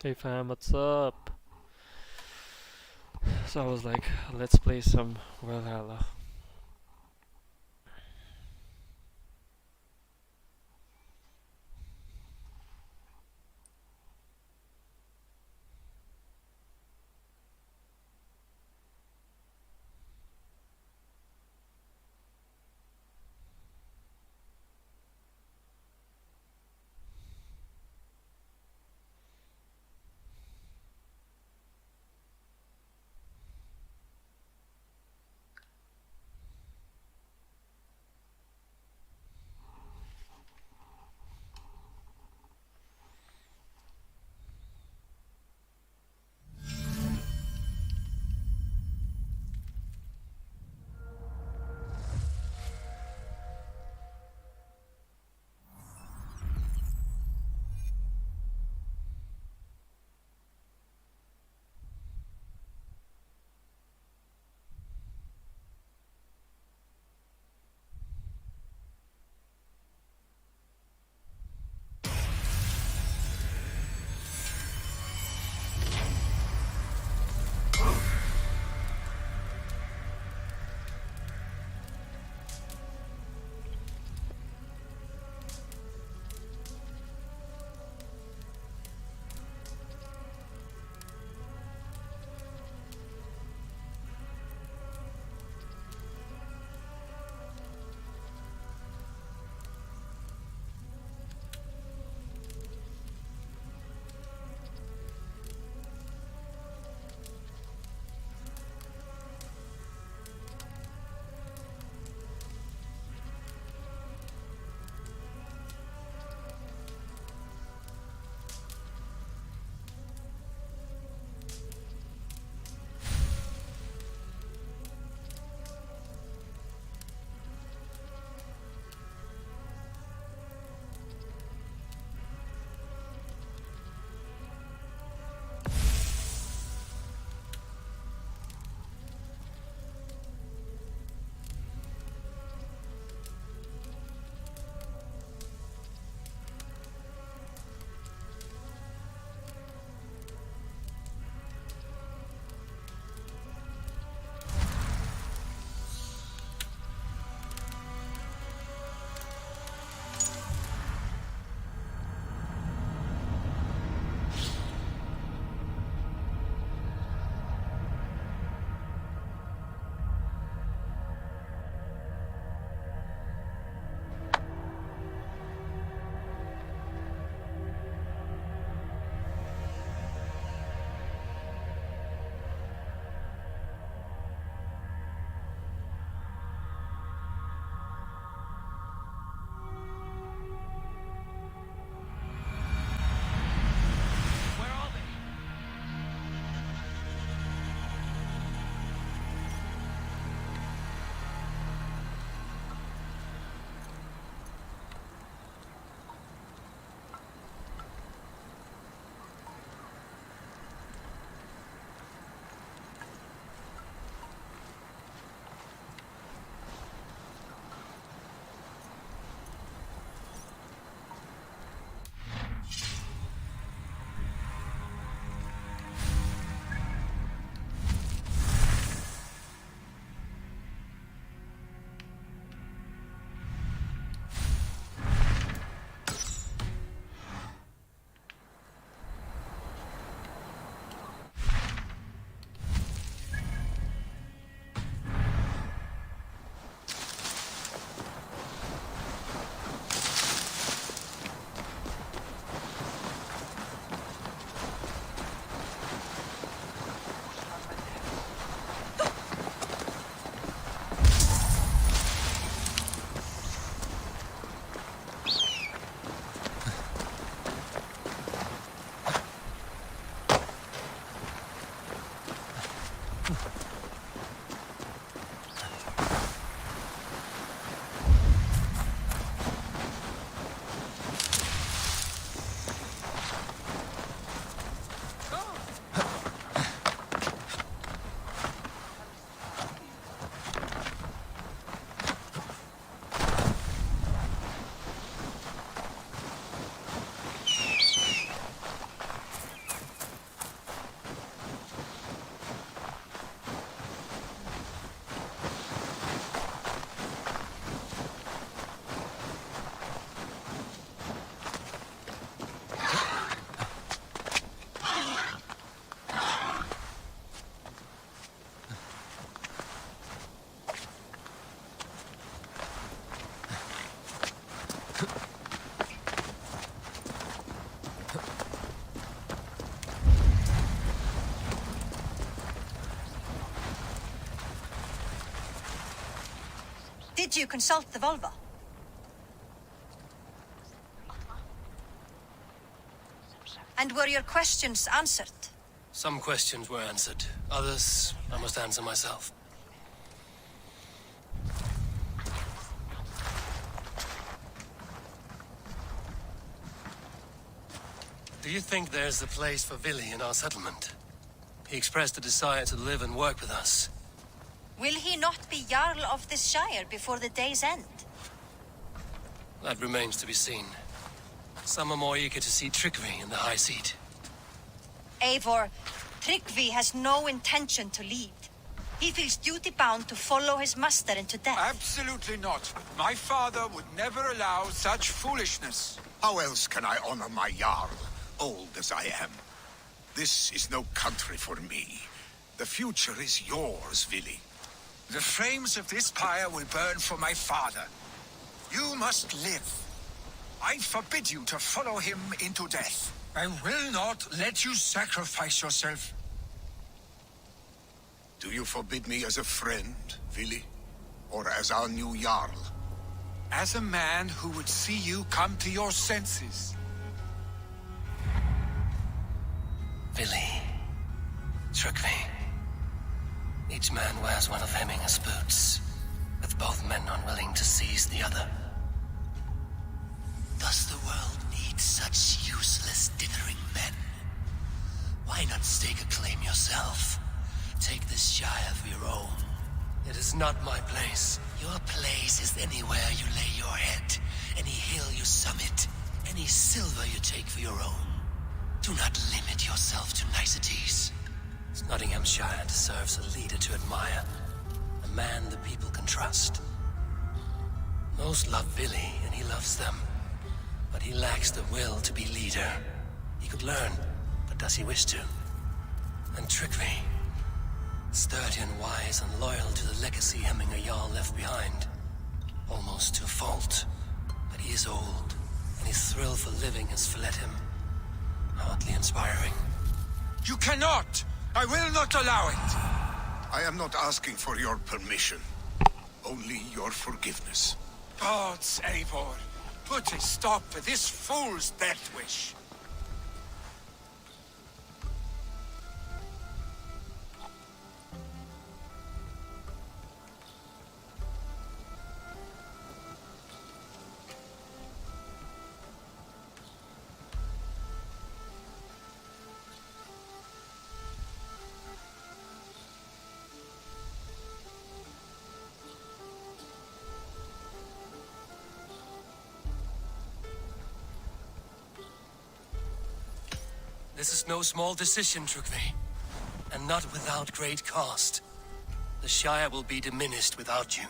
Hey fam, what's up? So I was like, let's play some Valhalla. Did you consult the Volva? And were your questions answered? Some questions were answered. Others, I must answer myself. Do you think there's a place for Vili in our settlement? He expressed a desire to live and work with us. Will he not be Jarl of this Shire before the day's end? That remains to be seen. Some are more eager to see trickery in the high seat. Eivor, Tryggvi has no intention to lead. He feels duty-bound to follow his master into death. Absolutely not. My father would never allow such foolishness. How else can I honor my Jarl, old as I am? This is no country for me. The future is yours, Vili. The flames of this pyre will burn for my father. You must live. I forbid you to follow him into death. I will not let you sacrifice yourself. Do you forbid me as a friend, Vili? Or as our new Jarl? As a man who would see you come to your senses. Vili. Tryggvi. Each man wears one of Hemminger's boots, with both men unwilling to seize the other. Does the world need such useless dithering men? Why not stake a claim yourself? Take this Shire for your own. It is not my place. Your place is anywhere you lay your head, any hill you summit, any silver you take for your own. Do not limit yourself to niceties. Nottinghamshire deserves a leader to admire, a man the people can trust. Most love Vili, and he loves them. But he lacks the will to be leader. He could learn, but does he wish to? And Tryggvi, sturdy and wise and loyal to the legacy Hemminger Jarl left behind. Almost to a fault. But he is old, and his thrill for living has fled him. Hardly inspiring. You cannot! I will not allow it! I am not asking for your permission. Only your forgiveness. Gods, Eivor, put a stop to this fool's death wish. This is no small decision, Tryggvi. And not without great cost. The Shire will be diminished without you.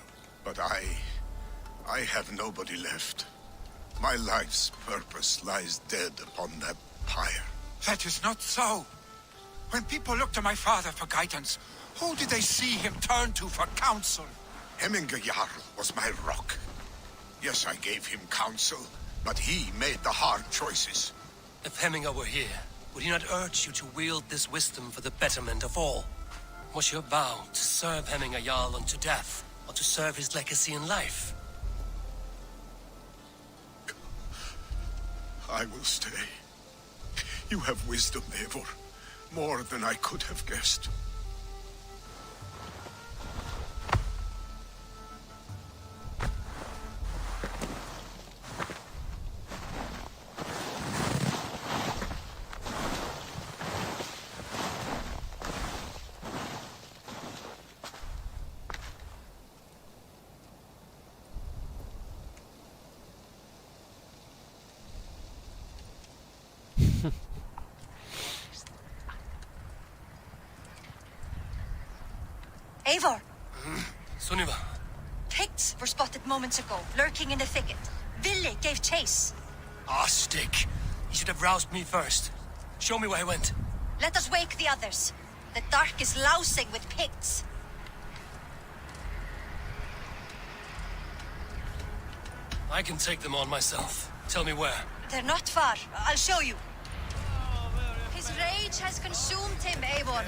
But I have nobody left. My life's purpose lies dead upon that pyre. That is not so. When people look to my father for guidance, who did they see him turn to for counsel? Hemminger Jarl was my rock. Yes, I gave him counsel, but he made the hard choices. If Hemminger were here, would he not urge you to wield this wisdom for the betterment of all? Was your vow to serve Hemminger Jarl unto death, or to serve his legacy in life? I will stay. You have wisdom, Eivor. More than I could have guessed. Eivor! Sunniva. Picts were spotted moments ago, lurking in the thicket. Vili gave chase. Ah, stick. He should have roused me first. Show me where he went. Let us wake the others. The dark is lousing with Picts. I can take them on myself. Tell me where. They're not far. I'll show you. His rage has consumed him, Eivor.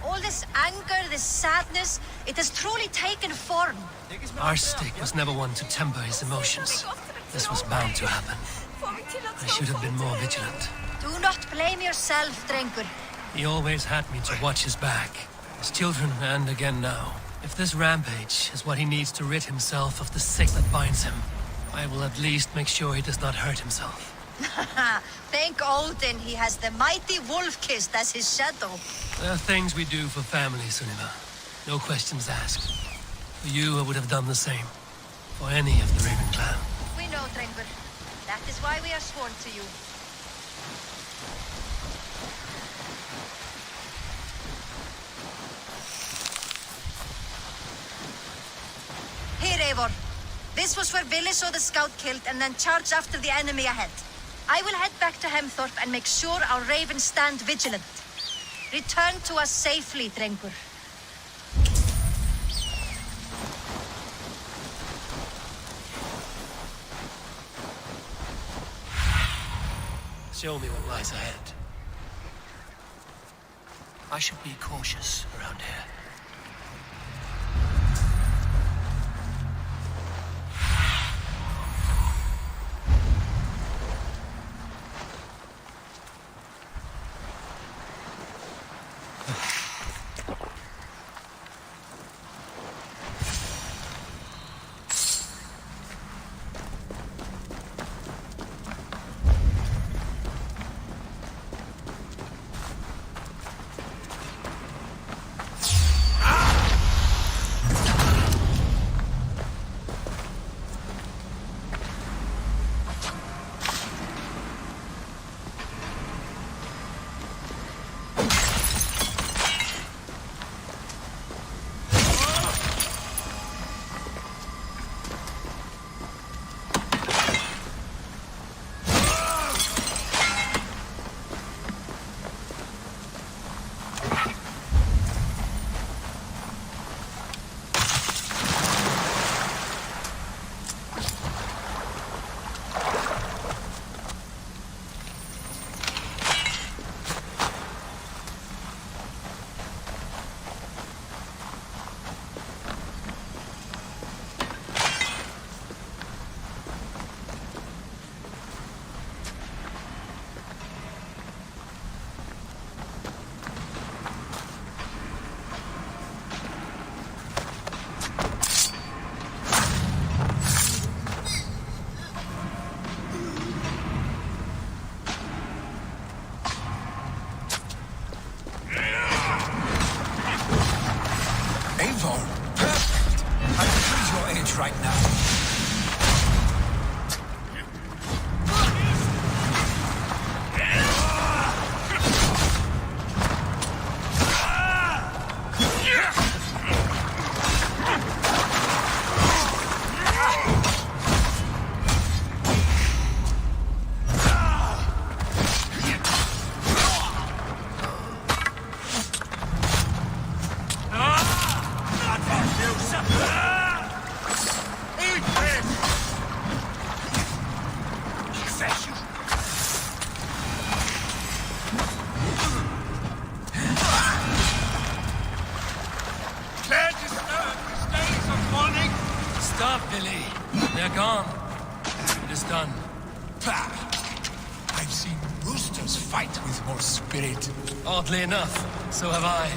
All this anger, this sadness, it has truly taken form. Our stick was never one to temper his emotions. This was bound to happen. I should have been more vigilant. Do not blame yourself, Drengur. He always had me to watch his back. His children, and again now. If this rampage is what he needs to rid himself of the sick that binds him, I will at least make sure he does not hurt himself. Thank Odin he has the mighty Wolf-Kissed as his shadow. There are things we do for family, Sunniva. No questions asked. For you, I would have done the same. For any of the Raven clan. We know, Drengur. That is why we are sworn to you. Here, Eivor. This was where Vili saw the scout killed and then charged after the enemy ahead. I will head back to Hemthorpe and make sure our ravens stand vigilant. Return to us safely, Drengur. Show me what lies ahead. I should be cautious around here. Right now. Stop, Billy. They're gone. It is done. Bah! I've seen roosters fight with more spirit. Oddly enough, so have I.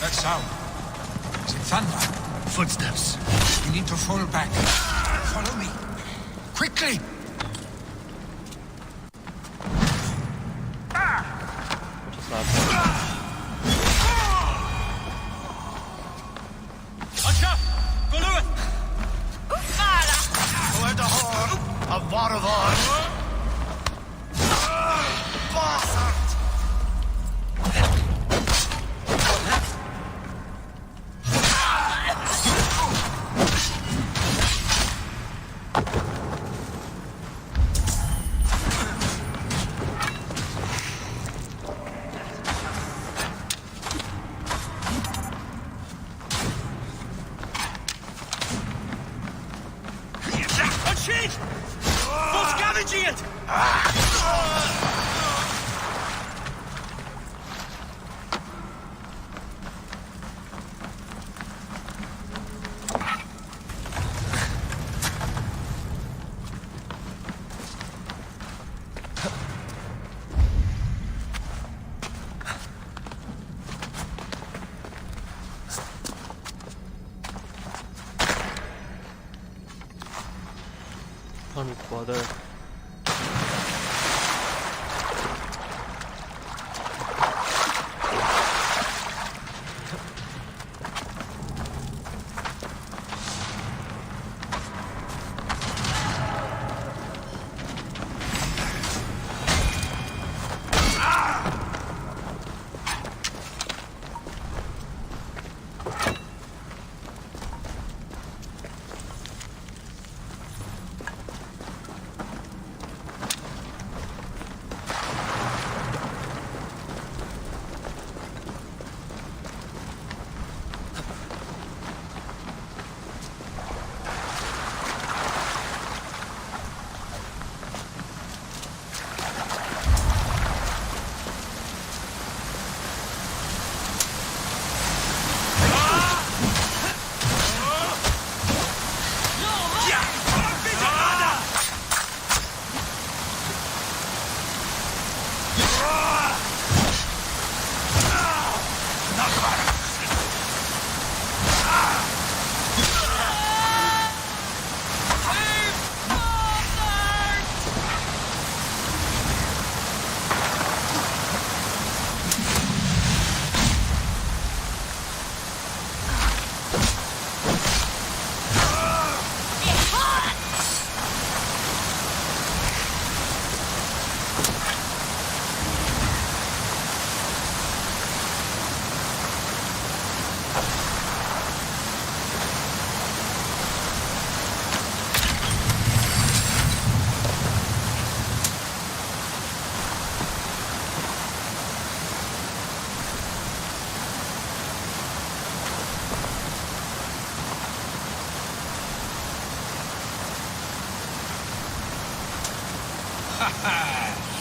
That sound. Is it thunder? Footsteps. We need to fall back. Follow me. Quickly! Just not On brother.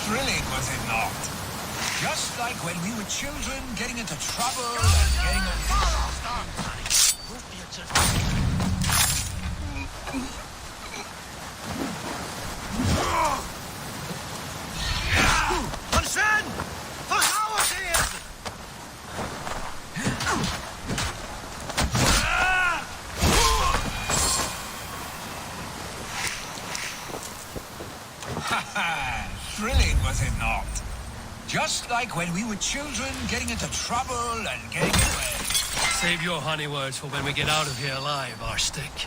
Thrilling, was it not? Just like when we were children, getting into trouble and getting Thrilling, was it not? Just like when we were children, getting into trouble and getting away. Save your honey words for when we get out of here alive, Arstick.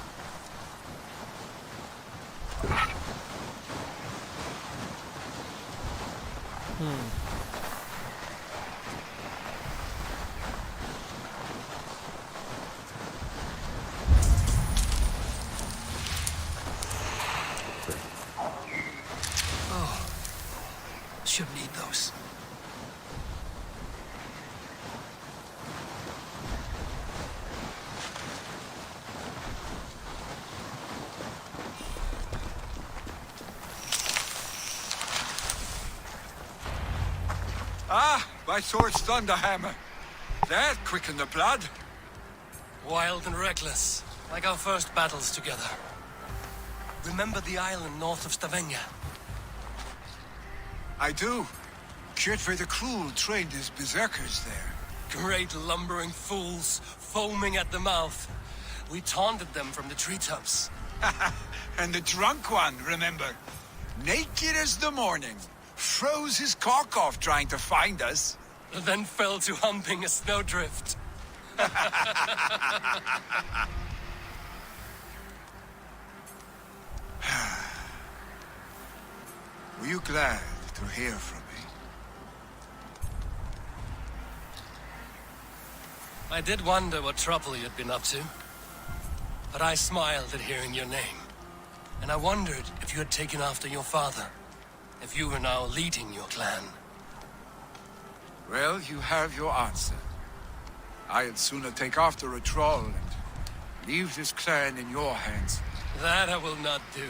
Should need those. Ah, my sword's thunderhammer. That quickened the blood. Wild and reckless, like our first battles together. Remember the island north of Stavanger? I do. Kjotve the Cruel trained his berserkers there. Great lumbering fools, foaming at the mouth. We taunted them from the treetops. And the drunk one, remember? Naked as the morning. Froze his cock off trying to find us. Then fell to humping a snowdrift. Were you glad to hear from me? I did wonder what trouble you'd been up to. But I smiled at hearing your name. And I wondered if you had taken after your father. If you were now leading your clan. Well, you have your answer. I'd sooner take after a troll and leave this clan in your hands. That I will not do.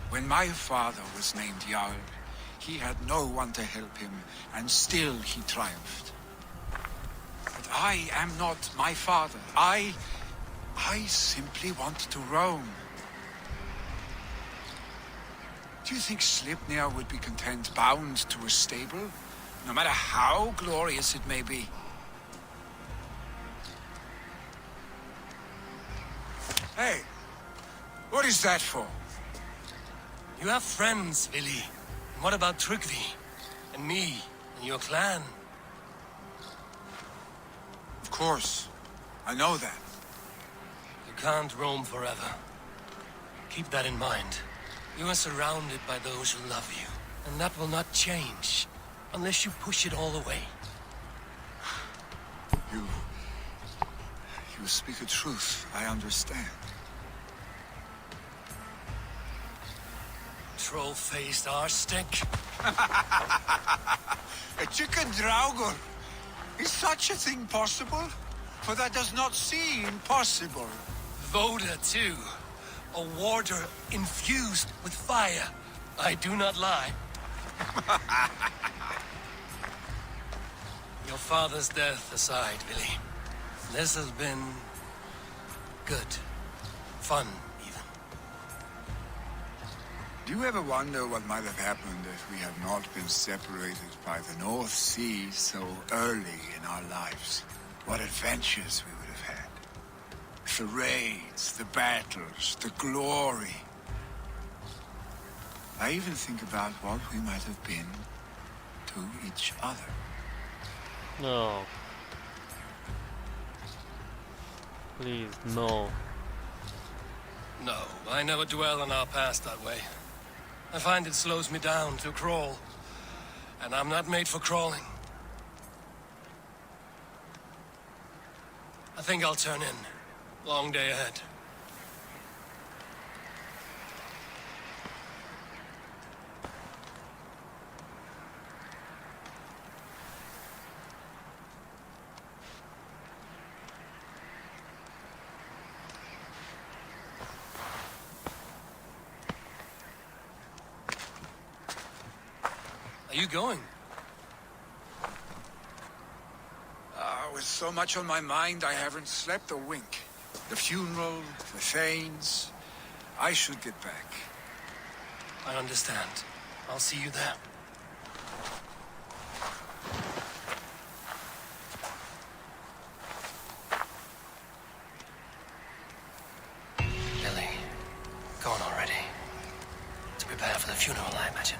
When my father was named Jarl, he had no one to help him, and still he triumphed. But I am not my father. I simply want to roam. Do you think Sleipnir would be content bound to a stable, no matter how glorious it may be? Hey, what is that for? You have friends, Vili. And what about Tryggvi? And me? And your clan? Of course. I know that. You can't roam forever. Keep that in mind. You are surrounded by those who love you. And that will not change. Unless you push it all away. You speak the truth. I understand. Troll-faced arse-stick. A chicken draugur. Is such a thing possible? For that does not seem possible. Voda, too. A warder infused with fire. I do not lie. Your father's death aside, Vili. This has been... good. Fun, even. Do you ever wonder what might have happened if we had not been separated by the North Sea so early in our lives? What adventures we would have had. The raids, the battles, the glory. I even think about what we might have been to each other. No. Please, no. No, I never dwell on our past that way. I find it slows me down to crawl. And I'm not made for crawling. I think I'll turn in. Long day ahead. Are you going? With so much on my mind, I haven't slept a wink. The funeral, the Thanes. I should get back. I understand. I'll see you there. Lily, go on already. To prepare for the funeral, I imagine.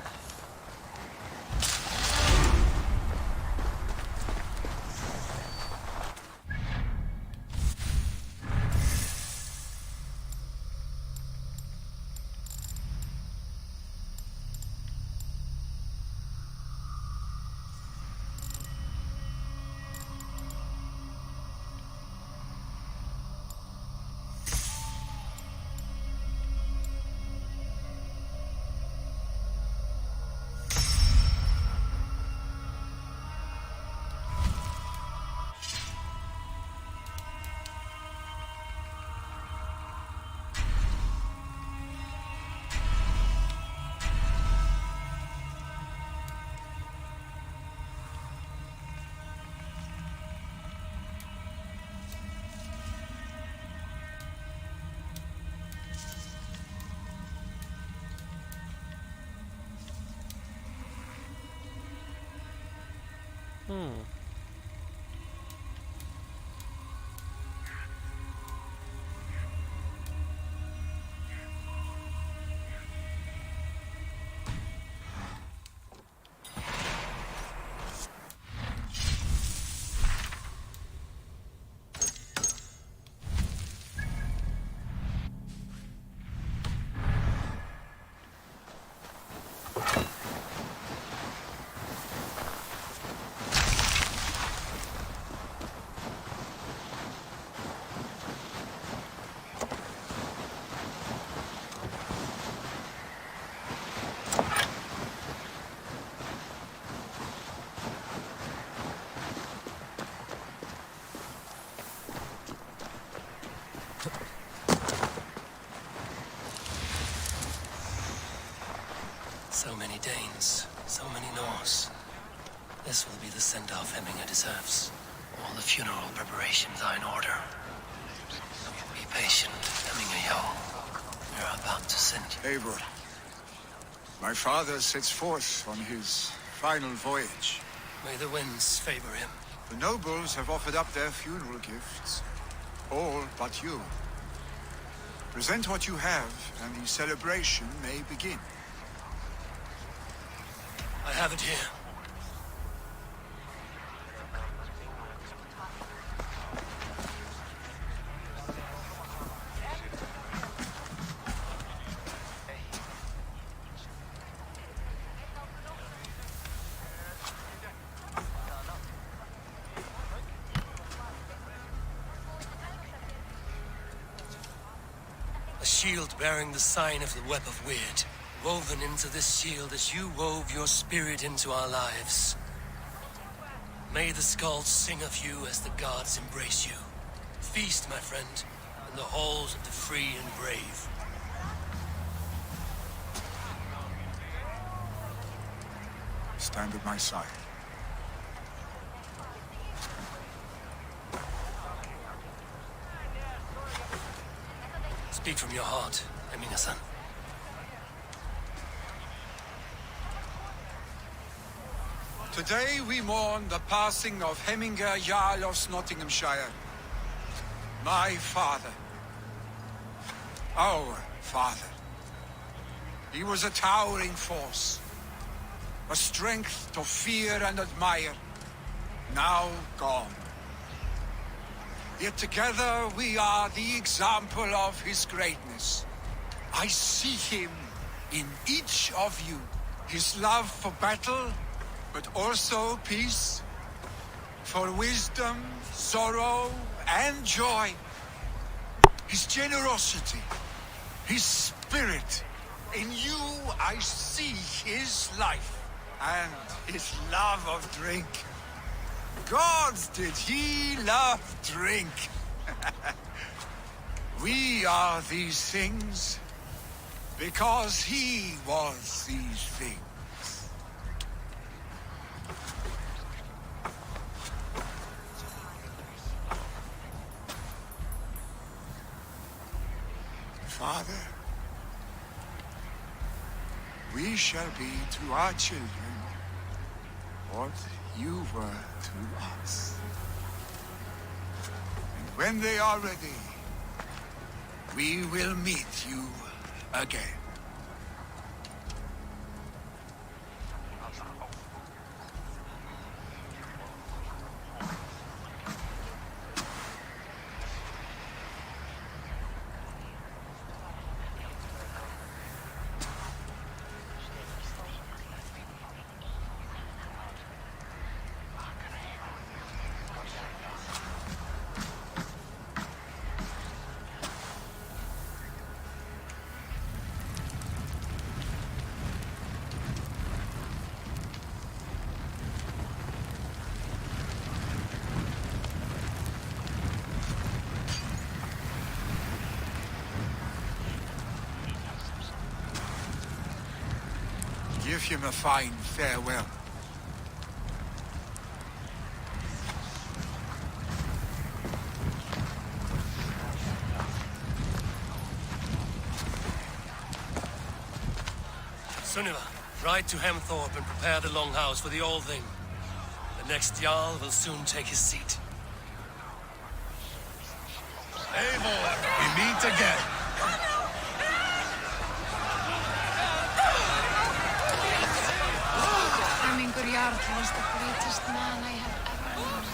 Hmm. So many Danes, so many Norse. This will be the send-off Hemminger deserves. All the funeral preparations are in order. Be patient, Hemminger Jarl. We're about to send you. Eivor, my father sets forth on his final voyage. May the winds favor him. The nobles have offered up their funeral gifts. All but you. Present what you have, and the celebration may begin. I have it here. A shield bearing the sign of the Web of Weird, woven into this shield as you wove your spirit into our lives. May the skulls sing of you as the gods embrace you. Feast, my friend, in the halls of the free and brave. Stand at my side. Speak from your heart, Eminga-san. Today we mourn the passing of Hemminger Jarl of Nottinghamshire. My father. Our father. He was a towering force. A strength to fear and admire. Now gone. Yet together we are the example of his greatness. I see him in each of you. His love for battle, but also peace. For wisdom, sorrow, and joy. His generosity, his spirit. In you I see his life, and his love of drink. Gods, did he love drink? We are these things because he was these things. Father, we shall be to our children what you were to us. And when they are ready, we will meet you again. Give him a fine farewell. Sunniva, ride to Hemthorpe and prepare the longhouse for the All Thing. The next Jarl will soon take his seat. Eivor, we meet again. Hemmingur Jarl was the greatest man I have ever known.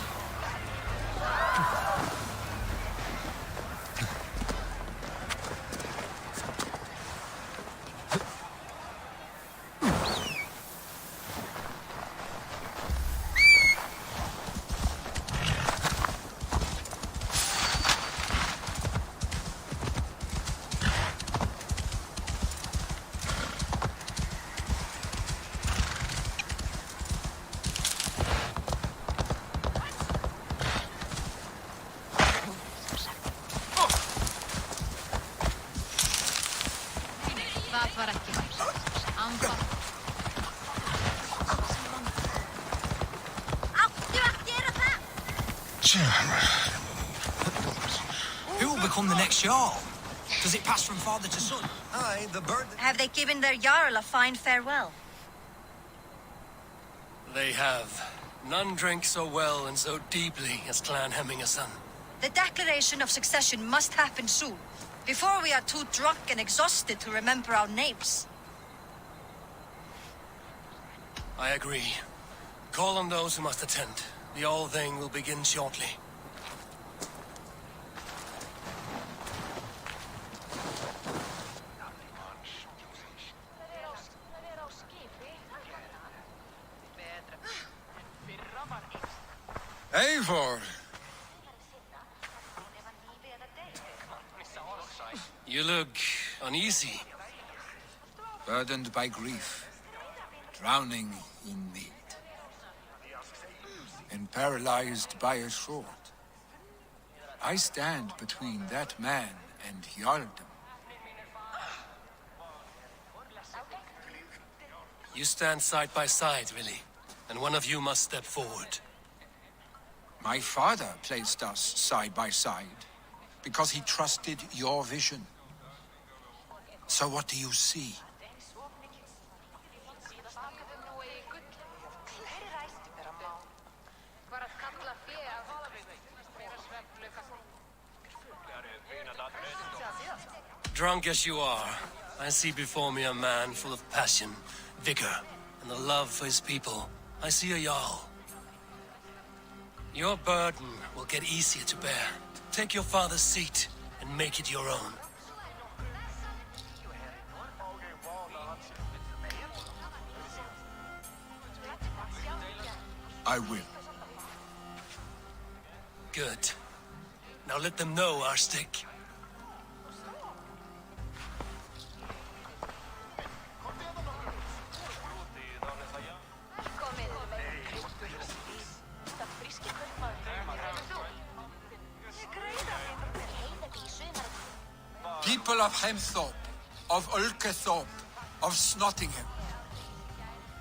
Það var ekki vært. Amba. Áttu að gera það? Who will become the next Jarl? Does it pass from father to son? Aye, the bird... Have they given their Jarl a fine farewell? They have. None drank so well and so deeply as Clan Hemminga-son. The declaration of succession must happen soon. Before we are too drunk and exhausted to remember our names. I agree. Call on those who must attend. The whole thing will begin shortly. Eivor! You look uneasy. Burdened by grief, drowning in need, and paralyzed by a sword. I stand between that man and Jarldom. You stand side by side, really, and one of you must step forward. My father placed us side by side because he trusted your vision. So what do you see? Drunk as you are, I see before me a man full of passion, vigor, and the love for his people. I see a Jarl. Your burden will get easier to bear. Take your father's seat and make it your own. I will. Good. Now let them know our stick. People of Hemthorpe, of Ulkethorpe, of Snottingham.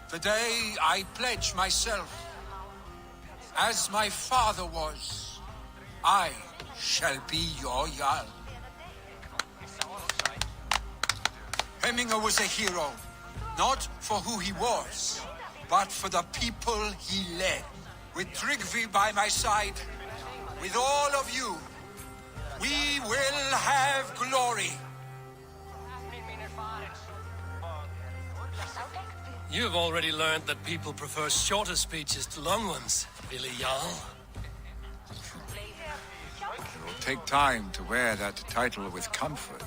Today I pledge myself, as my father was, I shall be your Jarl. Hemminger was a hero, not for who he was, but for the people he led. With Tryggvi by my side, with all of you, we will have glory. You've already learned that people prefer shorter speeches to long ones, Billy Jarl. It will take time to wear that title with comfort.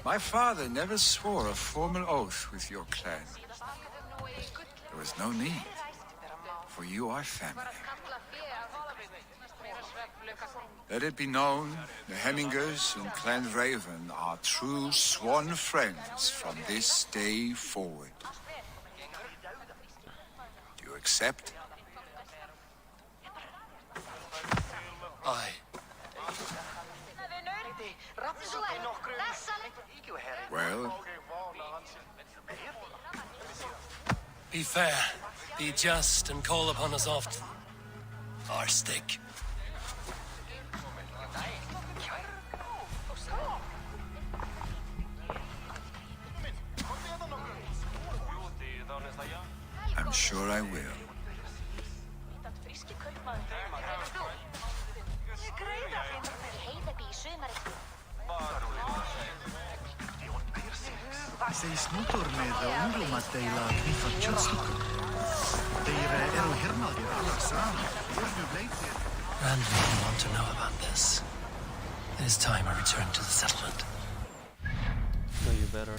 My father never swore a formal oath with your clan. There was no need, for you are family. Let it be known, the Hemmingers and Clan Raven are true sworn friends from this day forward. Do you accept? Aye. Well, Be fair, be just, and call upon us often. Our stick. I'm sure I will. Segist nútor með unglumadeila knýfa kjötstúkum. Þeir eru hernaðir allar saman. And we want to know about this. It is time I return to the settlement. No, you better.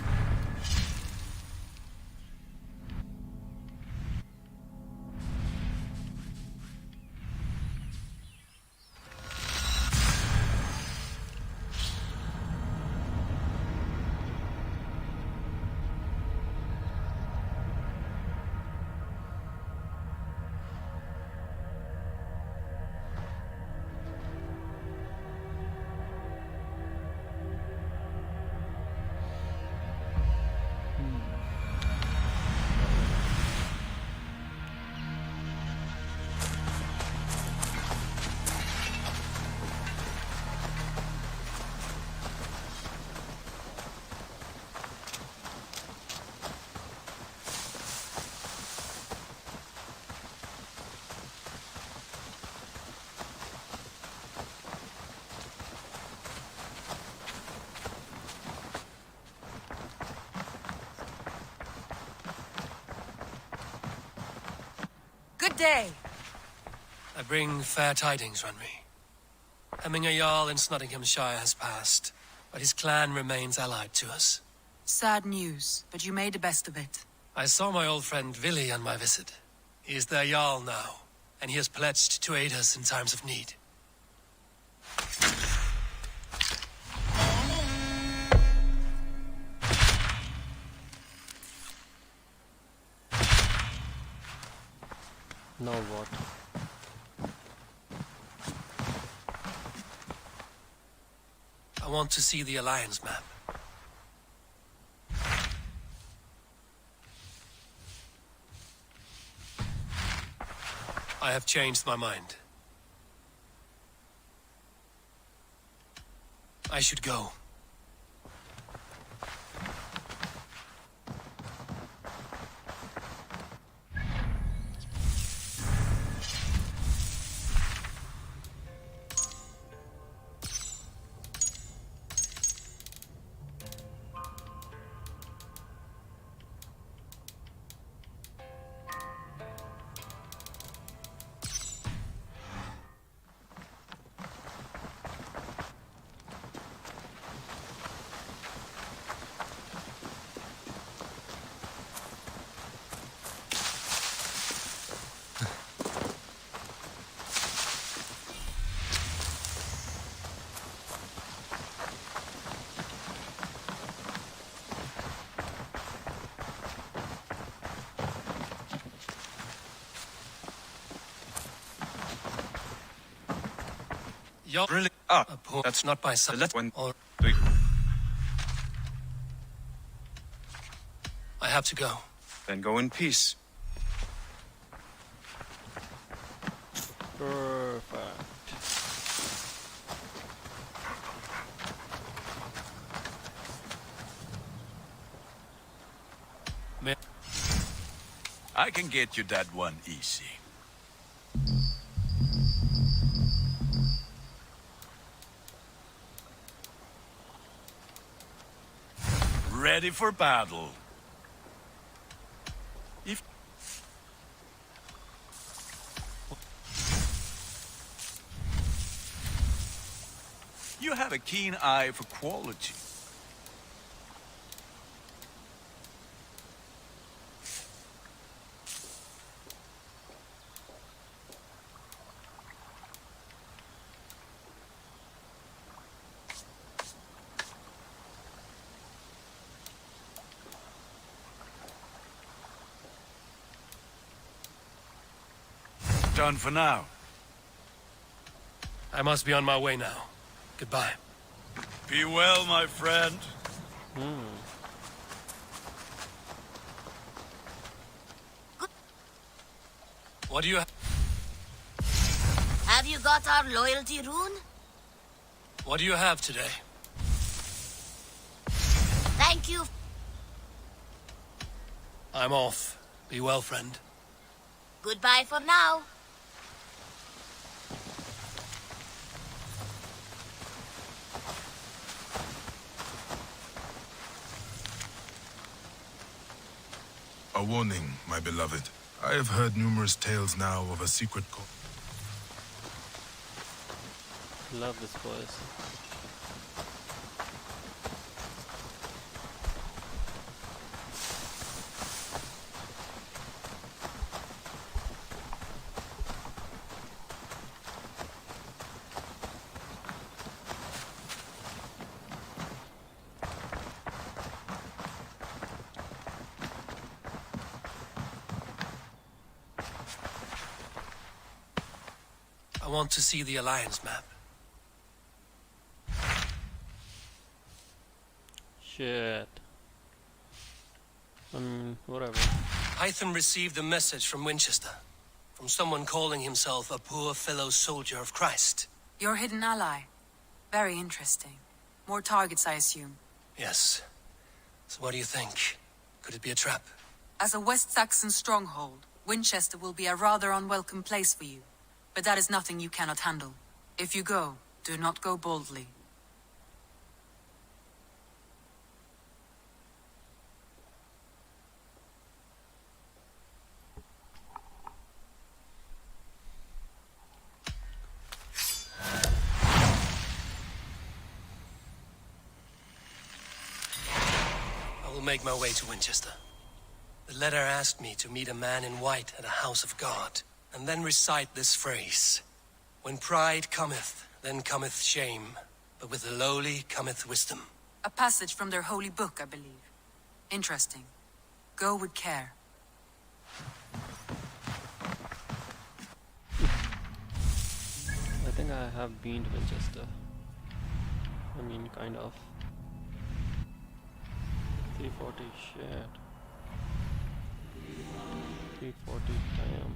day? I bring fair tidings, Runry. Hemminger Jarl in Nottinghamshire has passed, but his clan remains allied to us. Sad news, but you made the best of it. I saw my old friend Vili on my visit. He is their Jarl now, and he has pledged to aid us in times of need. Now what? I want to see the Alliance map. I have changed my mind. I should go. Really? That's not by some. Let one. Or I have to go. Then go in peace. Perfect. I can get you that one easy. Ready for battle. If you have a keen eye for quality. Done for now. I must be on my way now. Goodbye. Be well, my friend. What do you Have you got our loyalty rune? What do you have today? Thank you. I'm off. Be well, friend. Goodbye for now. A warning, my beloved. I have heard numerous tales now of a secret Love this voice. I want to see the Alliance map. Shit. Whatever. Hytham received a message from Winchester. From someone calling himself a poor fellow soldier of Christ. Your hidden ally. Very interesting. More targets, I assume. Yes. So what do you think? Could it be a trap? As a West Saxon stronghold, Winchester will be a rather unwelcome place for you. But that is nothing you cannot handle. If you go, do not go boldly. make my way to Winchester. The letter asked me to meet a man in white at a house of God, and then recite this phrase. When pride cometh, then cometh shame, but with the lowly cometh wisdom. A passage from their holy book, I believe. Interesting. Go with care. I think I have been to Winchester. I mean, kind of. 340, shit. 340, damn.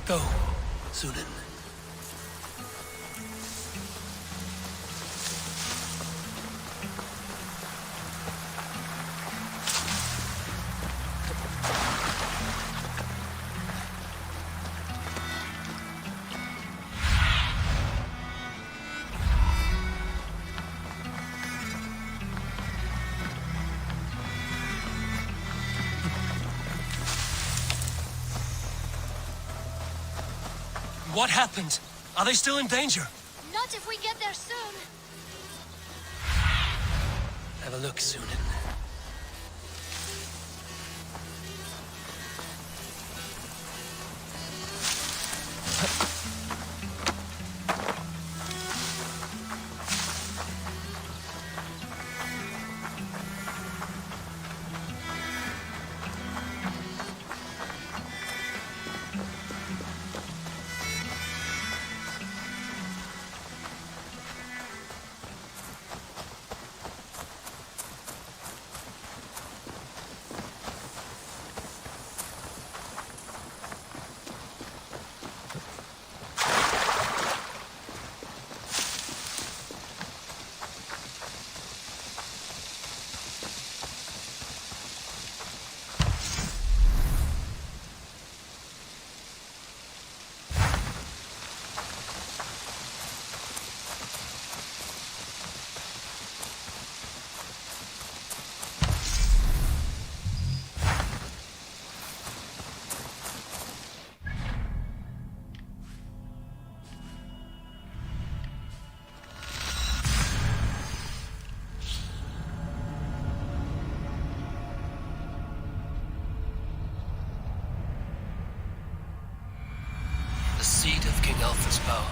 Go, Sunan. What happened? Are they still in danger? Not if we get there soon. Have a look, Sunan. The seat of King Alfred's power,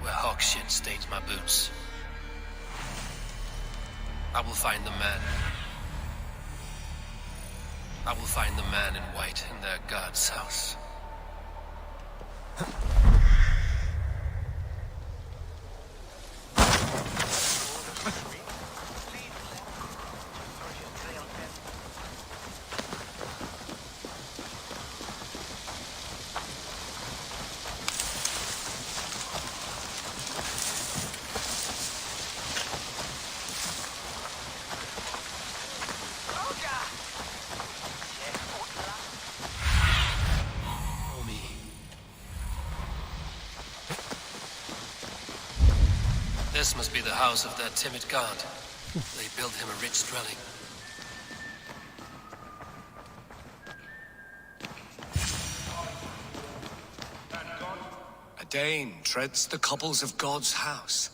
where hawk shit stains my boots. I will find the man. I will find the man in white in their god's house. This must be the house of that timid god. They built him a rich dwelling. A Dane treads the cobbles of God's house.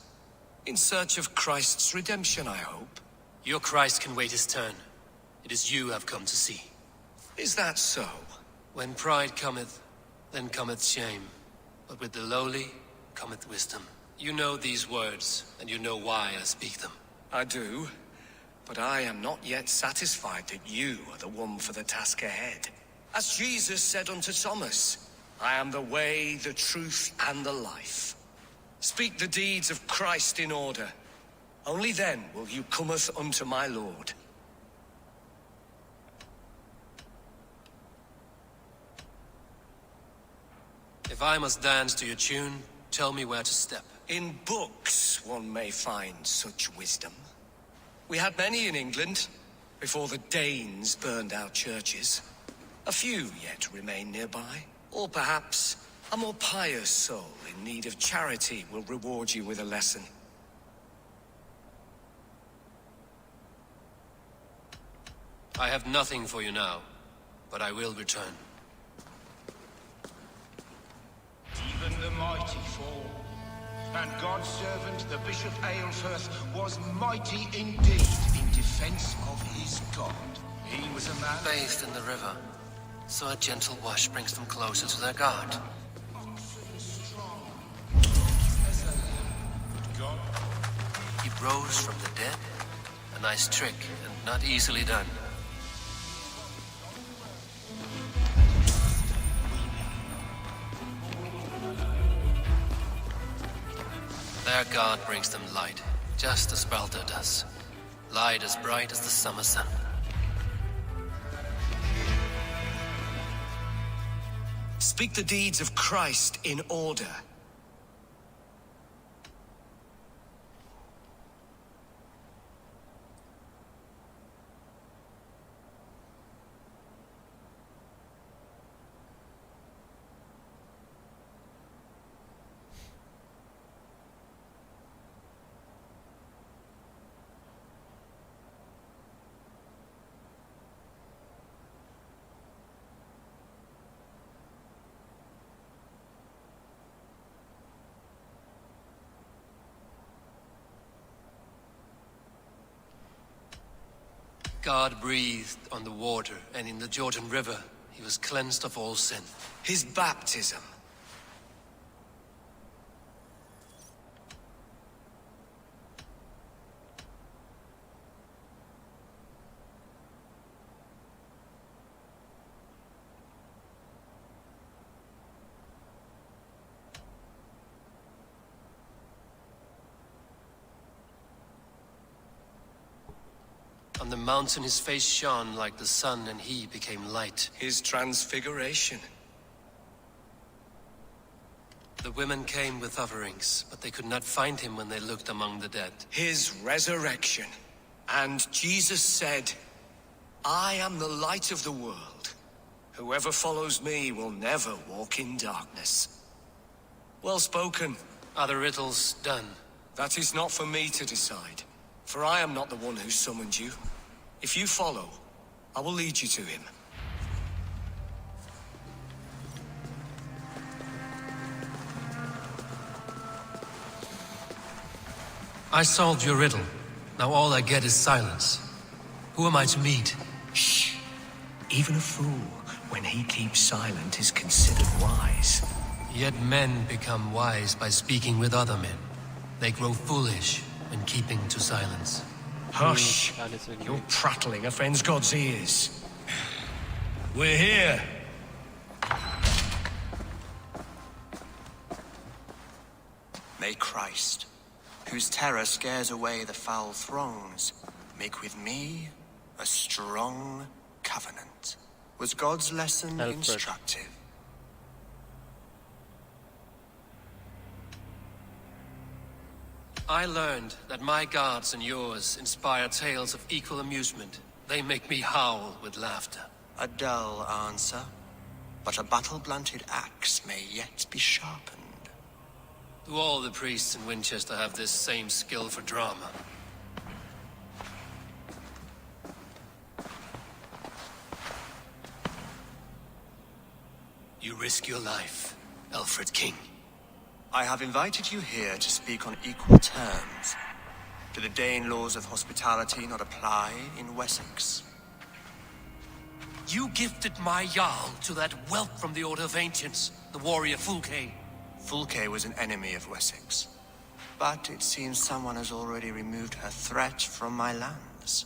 In search of Christ's redemption, I hope. Your Christ can wait his turn. It is you I've come to see. Is that so? When pride cometh, then cometh shame. But with the lowly cometh wisdom. You know these words, and you know why I speak them. I do, but I am not yet satisfied that you are the one for the task ahead. As Jesus said unto Thomas, I am the way, the truth, and the life. Speak the deeds of Christ in order. Only then will you cometh unto my lord. If I must dance to your tune, tell me where to step. In books one may find such wisdom. We had many in England, before the Danes burned our churches. A few yet remain nearby. Or perhaps a more pious soul in need of charity will reward you with a lesson. I have nothing for you now, but I will return. Even the mighty fall, and God's servant, the Bishop Aelfirth, was mighty indeed in defense of his God. He was a man Bathed in the river, so a gentle wash brings them closer to their God. He rose from the dead. A nice trick, and not easily done. Their God brings them light, just as Baldur does. Light as bright as the summer sun. Speak the deeds of Christ in order. God breathed on the water, and in the Jordan River, he was cleansed of all sin. His baptism. On the mountain his face shone like the sun, and he became light. His transfiguration. The women came with offerings, but they could not find him when they looked among the dead. His resurrection. And Jesus said, I am the light of the world. Whoever follows me will never walk in darkness. Well spoken. Are the riddles done? That is not for me to decide, for I am not the one who summoned you. If you follow, I will lead you to him. I solved your riddle. Now all I get is silence. Who am I to meet? Shh. Even a fool, when he keeps silent, is considered wise. Yet men become wise by speaking with other men. They grow foolish when keeping to silence. Hush! Your prattling offends God's ears. We're here. May Christ, whose terror scares away the foul throngs, make with me a strong covenant. Was God's lesson instructive? I learned that my gods and yours inspire tales of equal amusement. They make me howl with laughter. A dull answer, but a battle-blunted axe may yet be sharpened. Do all the priests in Winchester have this same skill for drama? You risk your life, Alfred King. I have invited you here to speak on equal terms. Do the Dane laws of hospitality not apply in Wessex? You gifted my Jarl to that whelp from the Order of Ancients, the warrior Fulke. Fulke was an enemy of Wessex. But it seems someone has already removed her threat from my lands.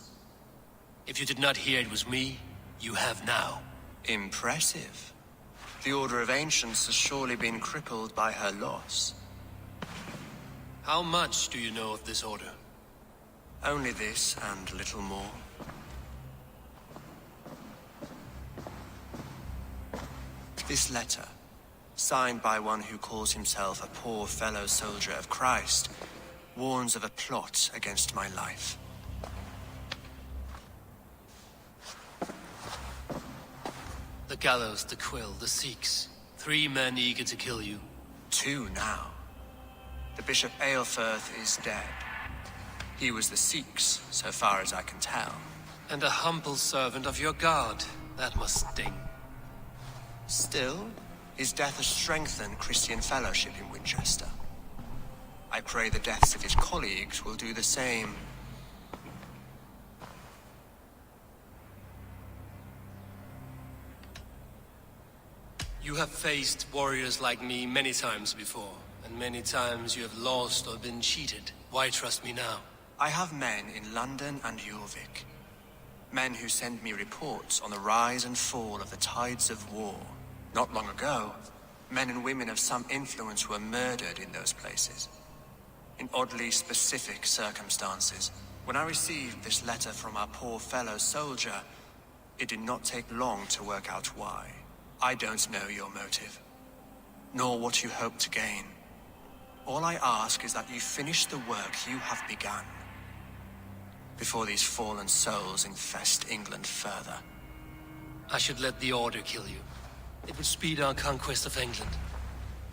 If you did not hear it was me, you have now. Impressive. The Order of Ancients has surely been crippled by her loss. How much do you know of this order? Only this and little more. This letter, signed by one who calls himself a poor fellow soldier of Christ, warns of a plot against my life. The gallows, the quill, the Sikhs. 3 men eager to kill you. 2 now. The Bishop Aelfirth is dead. He was the Sikhs, so far as I can tell. And a humble servant of your god. That must sting. Still, his death has strengthened Christian fellowship in Winchester. I pray the deaths of his colleagues will do the same. You have faced warriors like me many times before, and many times you have lost or been cheated. Why trust me now? I have men in London and Jorvik. Men who send me reports on the rise and fall of the tides of war. Not long ago, men and women of some influence were murdered in those places. In oddly specific circumstances. When I received this letter from our poor fellow soldier, it did not take long to work out why. I don't know your motive, nor what you hope to gain. All I ask is that you finish the work you have begun, before these fallen souls infest England further. I should let the Order kill you. It would speed our conquest of England.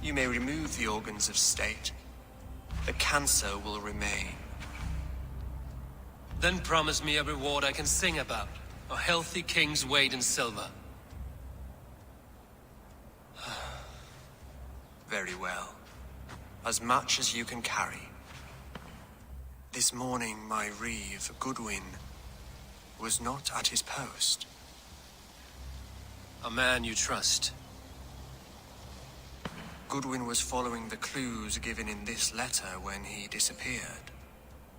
You may remove the organs of state. The cancer will remain. Then promise me a reward I can sing about. A healthy king's weight in silver. Very well. As much as you can carry. This morning, my reeve, Goodwin, was not at his post. A man you trust. Goodwin was following the clues given in this letter when he disappeared.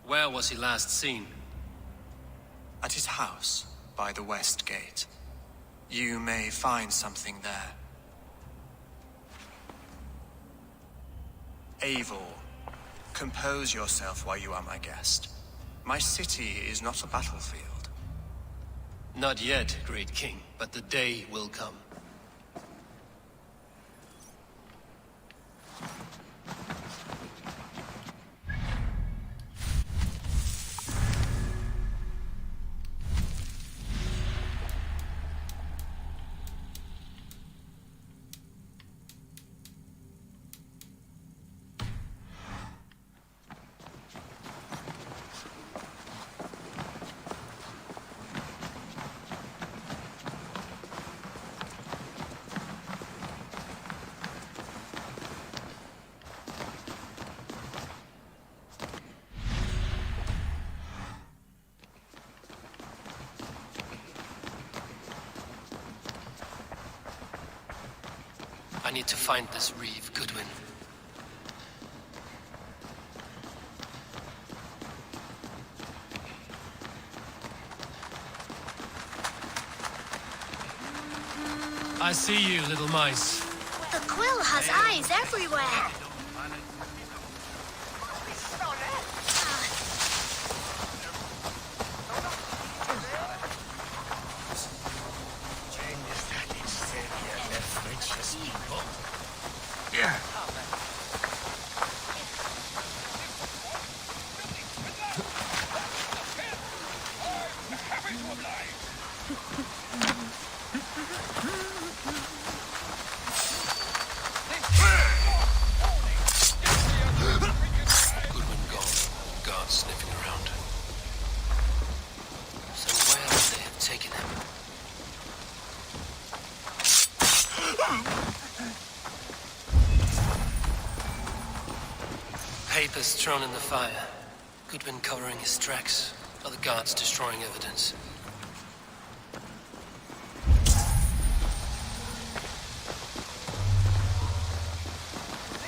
Where was he last seen? At his house, by the West Gate. You may find something there. Eivor, compose yourself while you are my guest. My city is not a battlefield. Not yet, great king, but the day will come. I need to find this reeve, Goodwin. I see you, little mice. The quill has eyes everywhere. Yeah. Goodwin gone. Guards sniffing around. So where would they have taken him? Papers thrown in the fire. Goodwin covering his tracks. Other guards destroying evidence.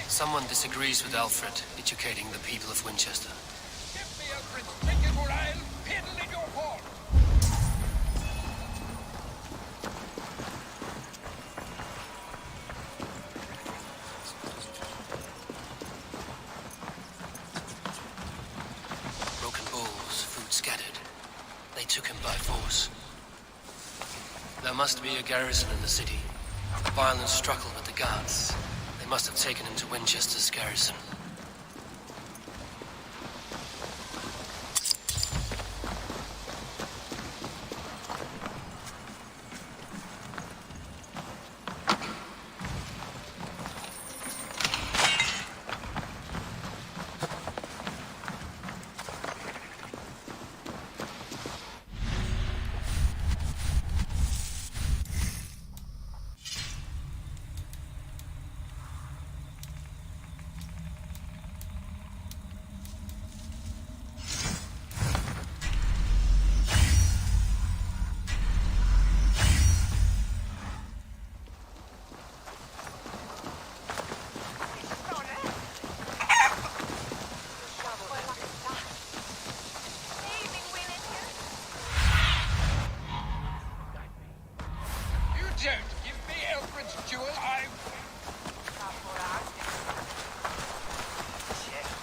Someone disagrees with Alfred, educating the people of Winchester. Broken bowls, food They took him by force. There must be a garrison in the city. A violent struggle with the guards. They must have taken him to Winchester's garrison.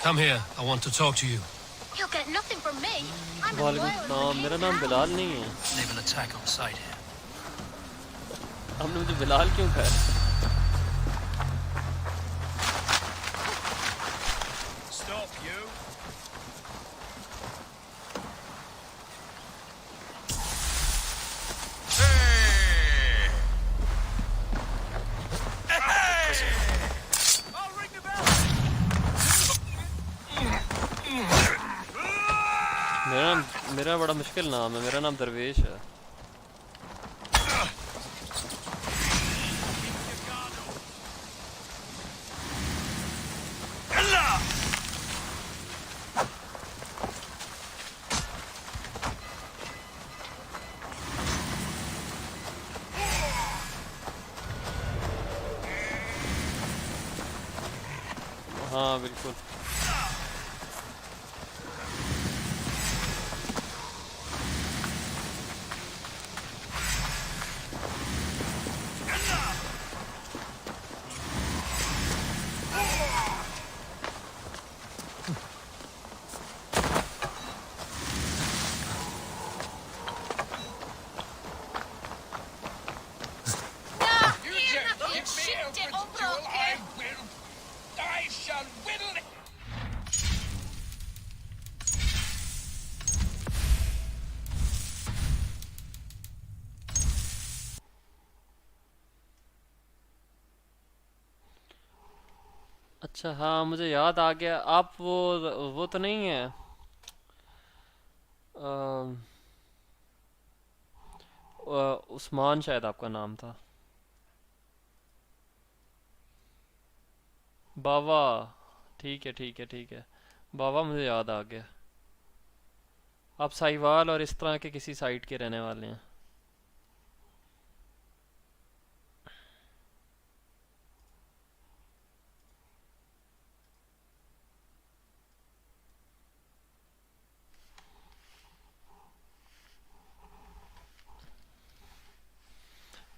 Come here. I want to talk to you. You'll get nothing from me. I'm a वालेकुम loyal सलाम, मेरा नाम बिलाल नहीं है। They will attack on sight here. हमने मुझे बिलाल क्यों कहा? Stop, you. मेरा बड़ा मुश्किल नाम है, मेरा नाम दरवेश है। हाँ बिल्कुल। अच्छा हाँ मुझे याद आ गया। आप वो तो नहीं है उस्मान शायद आपका नाम था। बाबा ठीक है ठीक है ठीक है। बाबा मुझे याद आ गया। आप साहिवाल और इस तरह के किसी साइट के रहने वाले हैं।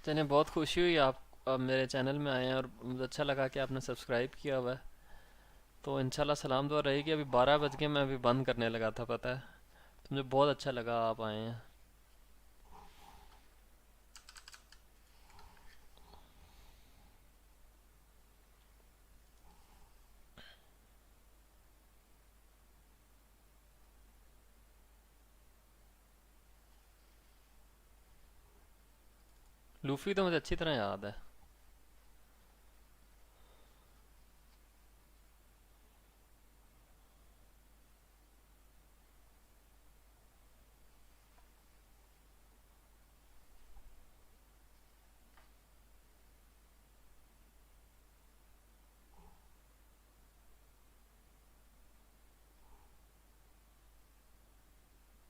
चलिए बहुत खुशी हुई आप मेरे चैनल में आए हैं और मुझे अच्छा लगा कि आपने सब्सक्राइब किया हुआ है। तो इंशाल्लाह सलाम दुआ रहेगी। अभी 12 बज के मैं अभी बंद करने लगा था पता है। तो मुझे बहुत अच्छा लगा आप आए हैं। लूफ़ी तो मुझे अच्छी तरह याद है।